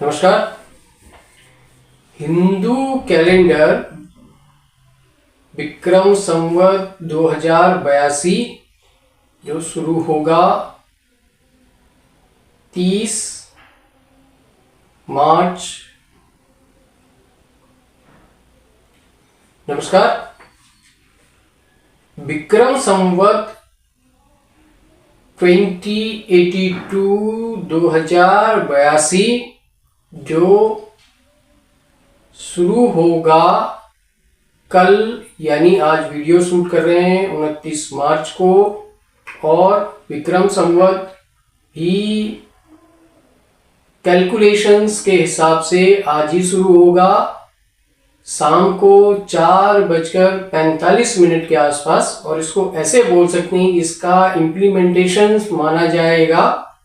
नमस्कार। हिंदू कैलेंडर विक्रम संवत 2082 जो शुरू होगा 30 मार्च। नमस्कार। विक्रम संवत 2082 जो शुरू होगा कल, यानी आज वीडियो शूट कर रहे हैं 29 मार्च को, और विक्रम संवत ही कैलकुलेशंस के हिसाब से आज ही शुरू होगा शाम को 4:45 के आसपास। और इसको ऐसे बोल सकते हैं, इसका इम्प्लीमेंटेशन माना जाएगा,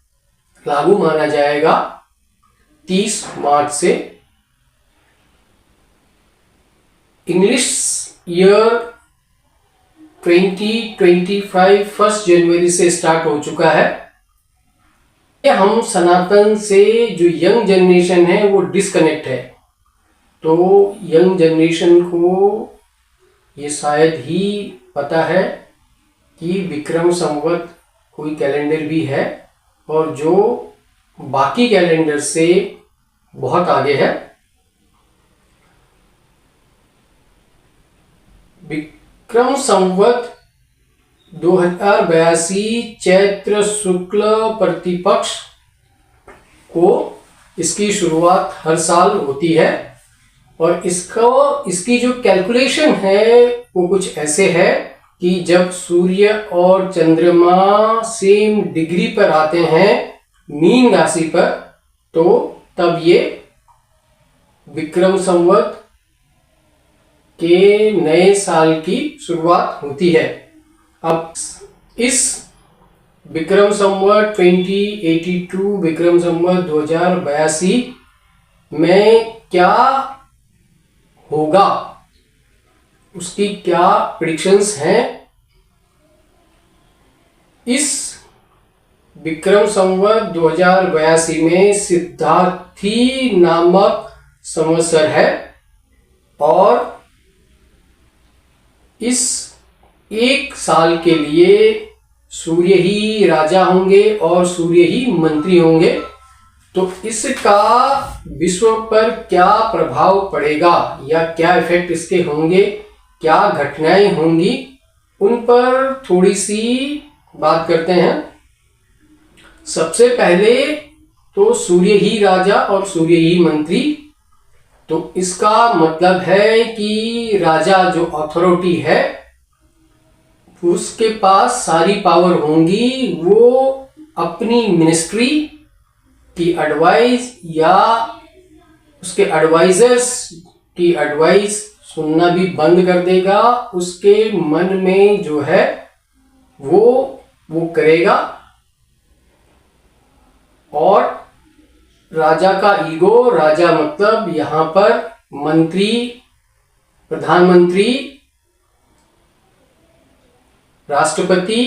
लागू माना जाएगा 30 मार्च से। इंग्लिश ईयर 2025 1 जनवरी से स्टार्ट हो चुका है। हम सनातन से जो यंग जनरेशन है वो डिस्कनेक्ट है, तो यंग जनरेशन को ये शायद ही पता है कि विक्रम संवत कोई कैलेंडर भी है और जो बाकी कैलेंडर से बहुत आगे है। विक्रम संवत 2082 चैत्र शुक्ल प्रतिपक्ष को इसकी शुरुआत हर साल होती है। और इसकी जो कैलकुलेशन है वो कुछ ऐसे है कि जब सूर्य और चंद्रमा सेम डिग्री पर आते हैं मीन राशि पर, तो तब ये विक्रम संवत के नए साल की शुरुआत होती है। अब इस विक्रम संवत 2082 विक्रम संवत 2082 में क्या होगा, उसकी क्या प्रेडिक्शंस हैं। इस विक्रम संवत 2082 में सिद्धार्थी नामक संवत्सर है और इस एक साल के लिए सूर्य ही राजा होंगे और सूर्य ही मंत्री होंगे। तो इसका विश्व पर क्या प्रभाव पड़ेगा या क्या इफेक्ट इसके होंगे, क्या घटनाएं होंगी, उन पर थोड़ी सी बात करते हैं। सबसे पहले तो सूर्य ही राजा और सूर्य ही मंत्री, तो इसका मतलब है कि राजा जो अथॉरिटी है उसके पास सारी पावर होंगी, वो अपनी मिनिस्ट्री की एडवाइस या उसके एडवाइजर्स की एडवाइस सुनना भी बंद कर देगा। उसके मन में जो है वो करेगा। और राजा का ईगो, राजा मतलब यहां पर मंत्री, प्रधानमंत्री, राष्ट्रपति,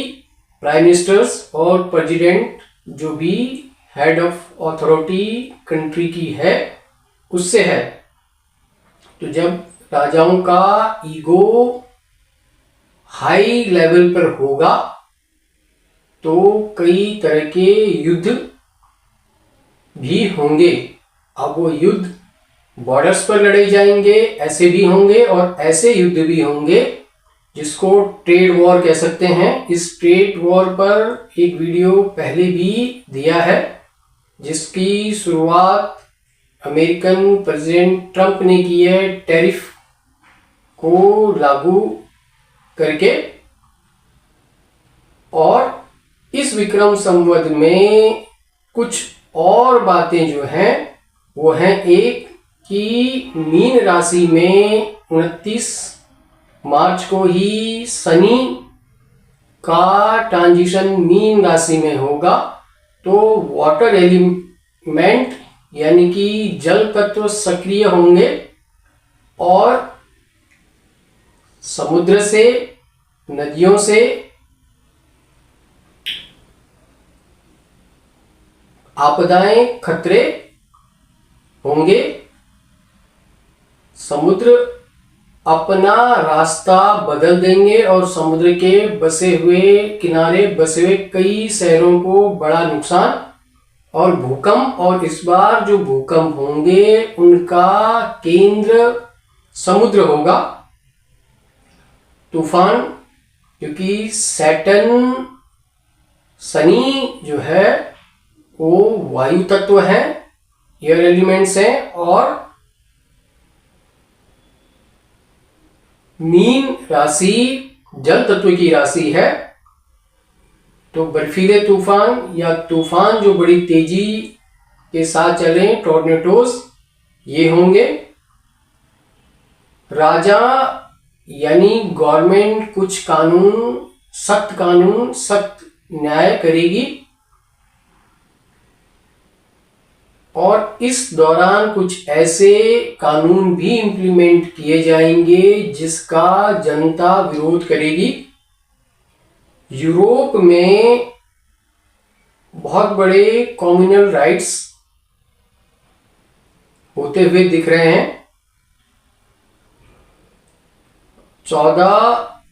प्राइम मिनिस्टर्स और प्रेसिडेंट, जो भी हेड ऑफ अथॉरिटी कंट्री की है, उससे है। तो जब राजाओं का ईगो हाई लेवल पर होगा तो कई तरह के युद्ध भी होंगे। अब वो युद्ध बॉर्डर्स पर लड़े जाएंगे, ऐसे भी होंगे, और ऐसे युद्ध भी होंगे जिसको ट्रेड वॉर कह सकते हैं। इस ट्रेड वॉर पर एक वीडियो पहले भी दिया है, जिसकी शुरुआत अमेरिकन प्रेसिडेंट ट्रंप ने की है टैरिफ को लागू करके। और इस विक्रम संवत में कुछ और बातें जो हैं वो हैं, एक कि मीन राशि में 29 मार्च को ही शनि का ट्रांजिशन मीन राशि में होगा। तो वाटर एलिमेंट यानी कि जल तत्व सक्रिय होंगे और समुद्र से, नदियों से आपदाएं, खतरे होंगे, समुद्र अपना रास्ता बदल देंगे और समुद्र के बसे हुए किनारे बसे हुए कई शहरों को बड़ा नुकसान और भूकंप, और इस बार जो भूकंप होंगे उनका केंद्र समुद्र होगा। तूफान, क्योंकि सैटर्न शनि जो है वो वायु तत्व है, एयर एलिमेंट्स हैं, और मीन राशि जल तत्व की राशि है। तो बर्फीले तूफान या तूफान जो बड़ी तेजी के साथ चले, टॉर्नेडोज, ये होंगे। राजा यानी गवर्नमेंट कुछ कानून सख्त न्याय करेगी, और इस दौरान कुछ ऐसे कानून भी इंप्लीमेंट किए जाएंगे जिसका जनता विरोध करेगी। यूरोप में बहुत बड़े कम्युनल राइट्स होते हुए दिख रहे हैं। 14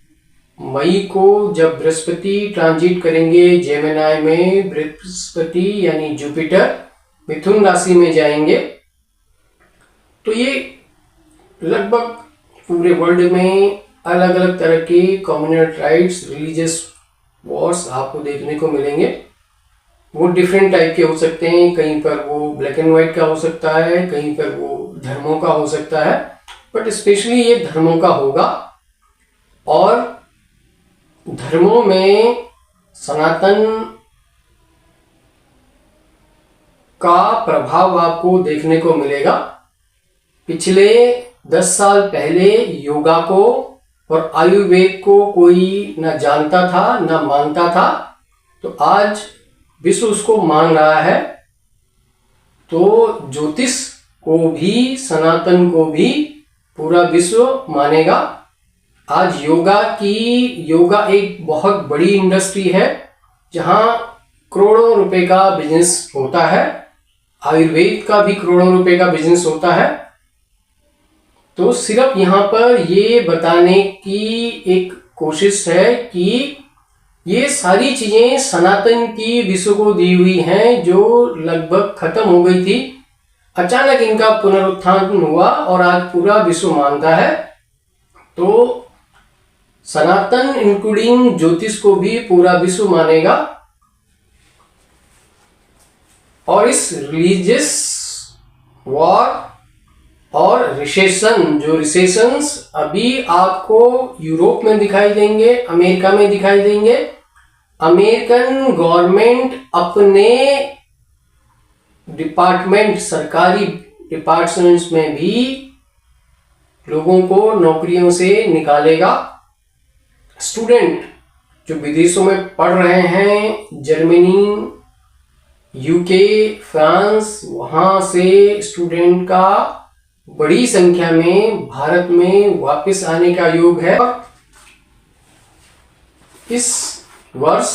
मई को जब बृहस्पति ट्रांजिट करेंगे जेमिनी में, बृहस्पति यानी जुपिटर मिथुन राशि में जाएंगे, तो ये लगभग पूरे वर्ल्ड में अलग अलग तरह के कम्युनल राइट्स, रिलीजियस वॉर्स आपको देखने को मिलेंगे। वो डिफरेंट टाइप के हो सकते हैं, कहीं पर वो ब्लैक एंड व्हाइट का हो सकता है, कहीं पर वो धर्मों का हो सकता है, बट स्पेशली ये धर्मों का होगा। और धर्मों में सनातन का प्रभाव आपको देखने को मिलेगा। पिछले 10 साल पहले योगा को और आयुर्वेद को कोई न जानता था न मानता था, तो आज विश्व उसको मान रहा है। तो ज्योतिष को भी, सनातन को भी पूरा विश्व मानेगा। आज योगा एक बहुत बड़ी इंडस्ट्री है जहां करोड़ों रुपए का बिजनेस होता है। आयुर्वेद का भी करोड़ों रुपए का बिजनेस होता है। तो सिर्फ यहाँ पर ये बताने की एक कोशिश है कि ये सारी चीजें सनातन की विश्व को दी हुई हैं, जो लगभग खत्म हो गई थी। अचानक इनका पुनरुत्थान हुआ और आज पूरा विश्व मानता है। तो सनातन इंक्लूडिंग ज्योतिष को भी पूरा विश्व मानेगा। और इस रिलीजियस वॉर और रिसेशंस अभी आपको यूरोप में दिखाई देंगे, अमेरिका में दिखाई देंगे। अमेरिकन गवर्नमेंट अपने डिपार्टमेंट, सरकारी डिपार्टमेंट्स में भी लोगों को नौकरियों से निकालेगा। स्टूडेंट जो विदेशों में पढ़ रहे हैं, जर्मनी, यूके, फ्रांस, वहां से स्टूडेंट का बड़ी संख्या में भारत में वापस आने का योग है। इस वर्ष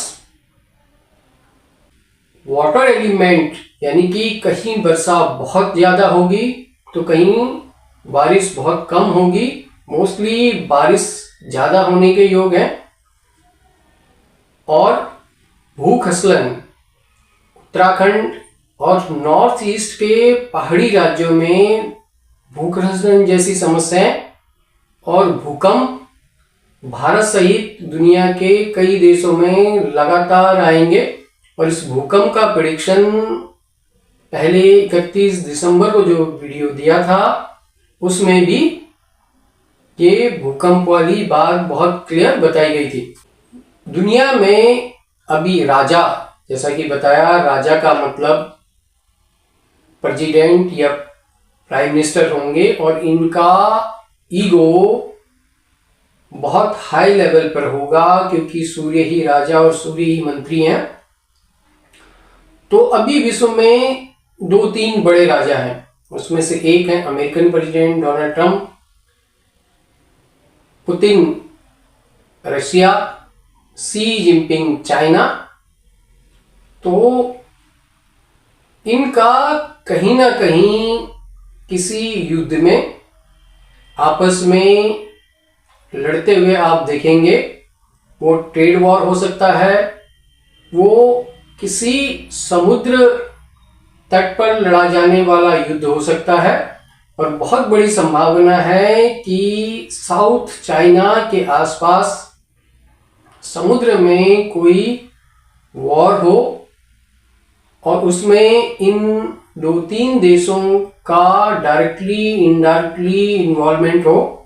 वाटर एलिमेंट यानी कि कहीं वर्षा बहुत ज्यादा होगी तो कहीं बारिश बहुत कम होगी। मोस्टली बारिश ज्यादा होने के योग हैं। और भूस्खलन उत्तराखंड और नॉर्थ ईस्ट के पहाड़ी राज्यों में भूस्खलन जैसी समस्याएं और भूकंप भारत सहित दुनिया के कई देशों में लगातार आएंगे। और इस भूकंप का प्रेडिक्शन पहले 31 दिसंबर को जो वीडियो दिया था उसमें भी ये भूकंप वाली बात बहुत क्लियर बताई गई थी। दुनिया में अभी राजा, जैसा कि बताया, राजा का मतलब प्रेसिडेंट या प्राइम मिनिस्टर होंगे और इनका ईगो बहुत हाई लेवल पर होगा क्योंकि सूर्य ही राजा और सूर्य ही मंत्री हैं। तो अभी विश्व में 2-3 बड़े राजा हैं। उसमें से एक है American president Donald Trump, Putin Russia, Xi Jinping China. तो इनका कहीं ना कहीं किसी युद्ध में आपस में लड़ते हुए आप देखेंगे। वो ट्रेड वॉर हो सकता है, वो किसी समुद्र तट पर लड़ा जाने वाला युद्ध हो सकता है, और बहुत बड़ी संभावना है कि साउथ चाइना के आसपास समुद्र में कोई वॉर हो और उसमें इन 2-3 देशों का डायरेक्टली इनडायरेक्टली इन्वॉल्वमेंट हो।